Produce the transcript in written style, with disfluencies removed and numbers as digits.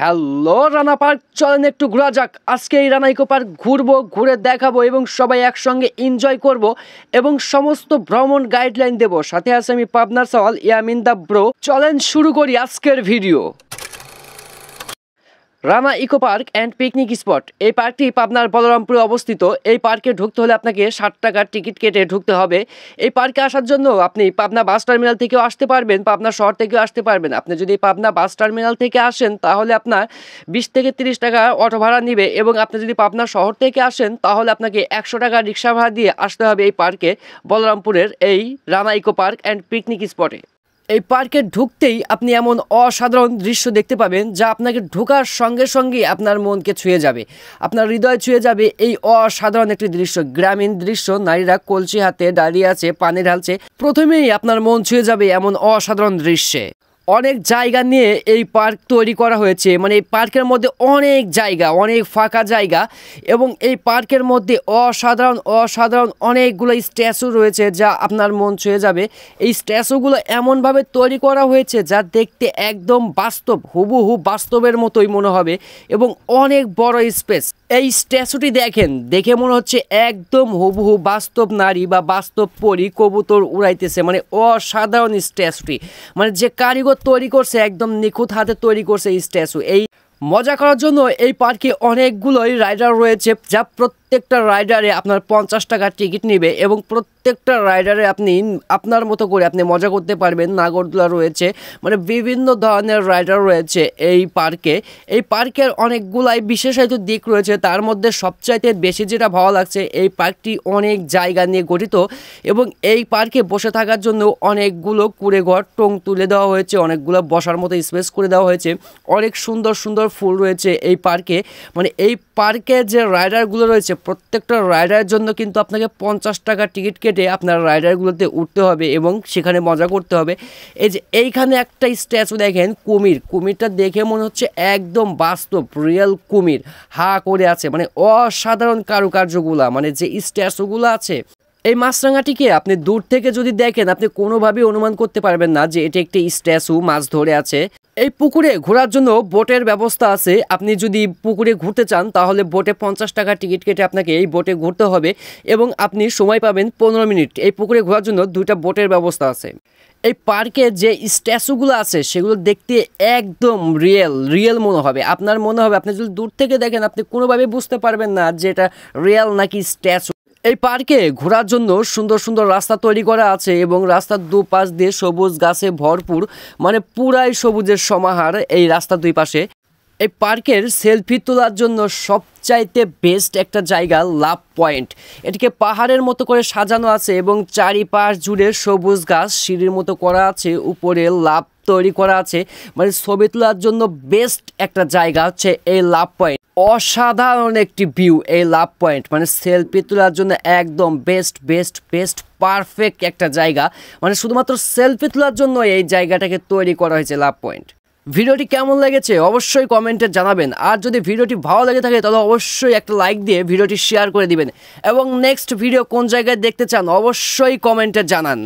Hello Rana park, চলেন একটু ঘোরা যাক। আজকে এই রানা ইকো পার্ক ঘুরবো, ঘুরে দেখাবো এবং সবাই একসঙ্গে এনজয় করব এবং সমস্ত ভ্রমণ গাইডলাইন দেব। সাথে আছে আমি পাবনার সওয়াল ইয়ামিন দা ব্রো। চলেন শুরু করি আজকের video. Rana eco park and picnic spot. এই পার্কটি পাবনার বলরামপুরে অবস্থিত। এই পার্কে ঢুকতে হলে আপনাকে 60 টাকার টিকিট কেটে ঢুকতে হবে। এই পার্কে আসার জন্য আপনি পাবনা বাস টার্মিনাল থেকেও আসতে পারবেন, পাবনা শহর থেকেও আসতে পারবেন। আপনি যদি পাবনা বাস টার্মিনাল থেকে আসেন তাহলে আপনার 20 থেকে 30 টাকা অটো ভাড়া নেবে, এবং আপনি যদি পাবনা শহর থেকে আসেন তাহলে আপনাকে 100 টাকা রিক্সা ভাড়া দিয়ে আসতে হবে এই পার্কে, বলরামপুরের এই Rana eco park and picnic স্পটে। এই পার্কে ঢুকতেই আপনি এমন অসাধারণ দৃশ্য দেখতে পাবেন যা আপনাকে ঢোকার সঙ্গে সঙ্গে আপনার মনকে ছুঁয়ে যাবে, আপনার হৃদয় ছুঁয়ে যাবে। এই অসাধারণ একটি দৃশ্য, গ্রামীণ দৃশ্য, নারীরা কলসি হাতে দাঁড়িয়ে আছে, পানি ঢালছে। প্রথমেই আপনার মন ছুঁয়ে যাবে এমন অসাধারণ দৃশ্যে। অনেক জায়গা নিয়ে এই পার্ক তৈরি করা হয়েছে, মানে এই পার্কের মধ্যে অনেক জায়গা, অনেক ফাঁকা জায়গা, এবং এই পার্কের মধ্যে অসাধারণ অনেকগুলো স্ট্যাচু রয়েছে যা আপনার মন ছুঁয়ে যাবে। এই স্ট্যাচুগুলো এমনভাবে তৈরি করা হয়েছে যা দেখতে একদম বাস্তব, হুবহু বাস্তবের মতোই মনে হবে, এবং অনেক বড় স্পেস। এই স্ট্যাচুটি দেখেন, দেখে মনে হচ্ছে একদম হুবহু বাস্তব নারী বা বাস্তব পরী কবুতর উড়াইতেছে। মানে অসাধারণ স্ট্যাচুটি, মানে যে কারিগর তৈরি করছে একদম নিখুঁত হাতে তৈরি করছে এই স্ট্যাচু। এই মজা করার জন্য এই পার্কে অনেকগুলোই রাইডার রয়েছে, যা প্রত্যেকটা রাইডারে আপনার 50 টাকার টিকিট নেবে, এবং প্রত্যেকটা রাইডারে আপনি আপনার মতো করে আপনি মজা করতে পারবেন। নাগরদোলা রয়েছে, মানে বিভিন্ন ধরনের রাইডার রয়েছে এই পার্কে। এই পার্কের অনেকগুলাই বিশেষায়িত দিক রয়েছে, তার মধ্যে সবচাইতে বেশি যেটা ভালো লাগছে, এই পার্কটি অনেক জায়গা নিয়ে গঠিত, এবং এই পার্কে বসে থাকার জন্য অনেকগুলো কুড়ে ঘর টং তুলে দেওয়া হয়েছে, অনেকগুলো বসার মতো স্পেস করে দেওয়া হয়েছে। অনেক সুন্দর সুন্দর ফুল রয়েছে এই পার্কে। মানে এই পার্কে যে রাইডারগুলো রয়েছে প্রত্যেকটা রাইডারের জন্য কিন্তু আপনাকে 50 টাকার টিকিট কেটে আপনার রাইডারগুলোতে উঠতে হবে এবং সেখানে মজা করতে হবে। এই যে এইখানে একটা স্ট্যাচু দেখেন, কুমিরটা দেখে মনে হচ্ছে একদম বাস্তব রিয়েল কুমির, হা করে আছে। মানে অসাধারণ কারুকার্যগুলা, মানে যে স্ট্যাচুগুলো আছে। এই মাছরাঙাটিকে আপনি দূর থেকে যদি দেখেন আপনি কোনোভাবেই অনুমান করতে পারবেন না যে এটি একটি স্ট্যাচু মাছ ধরে আছে। এই পুকুরে ঘোরার জন্য বোটের ব্যবস্থা আছে। আপনি যদি পুকুরে ঘুরতে চান তাহলে বোটে 50 টাকা টিকিট কেটে আপনাকে এই বোটে ঘুরতে হবে, এবং আপনি সময় পাবেন 15 মিনিট। এই পুকুরে ঘোরার জন্য 2টা বোটের ব্যবস্থা আছে। এই পার্কে যে স্ট্যাচুগুলো আছে সেগুলো দেখতে একদম রিয়েল মনে হবে। আপনার মনে হবে, আপনি যদি দূর থেকে দেখেন আপনি কোনোভাবে বুঝতে পারবেন না যে এটা রিয়েল নাকি স্ট্যাচু। এই পার্কে ঘোরার জন্য সুন্দর সুন্দর রাস্তা তৈরি করা আছে, এবং রাস্তার দুপাশ দিয়ে সবুজ গাছে ভরপুর, মানে পুরাই সবুজের সমাহার এই রাস্তার দুই পাশে। এই পার্কের সেলফি তোলার জন্য সবচাইতে বেস্ট একটা জায়গা লাভ পয়েন্ট। এটিকে পাহাড়ের মতো করে সাজানো আছে, এবং চারিপাশ জুড়ে সবুজ গাছ সিঁড়ির মতো করা আছে, উপরে লাভ তৈরি করা আছে। মানে ছবি তোলার জন্য বেস্ট একটা জায়গা হচ্ছে এই লাভ পয়েন্ট। অসাধারণ একটি ভিউ এই লাভ পয়েন্ট, মানে সেলফি তোলার জন্য একদম বেস্ট পারফেক্ট একটা জায়গা। মানে শুধুমাত্র সেলফি তোলার জন্য এই জায়গাটাকে তৈরি করা হয়েছে লাভ পয়েন্ট। ভিডিওটি কেমন লেগেছে অবশ্যই কমেন্টে জানাবেন, আর যদি ভিডিওটি ভালো লেগে থাকে তাহলে অবশ্যই একটা লাইক দিয়ে ভিডিওটি শেয়ার করে দিবেন, এবং নেক্সট ভিডিও কোন জায়গায় দেখতে চান অবশ্যই কমেন্টে জানান।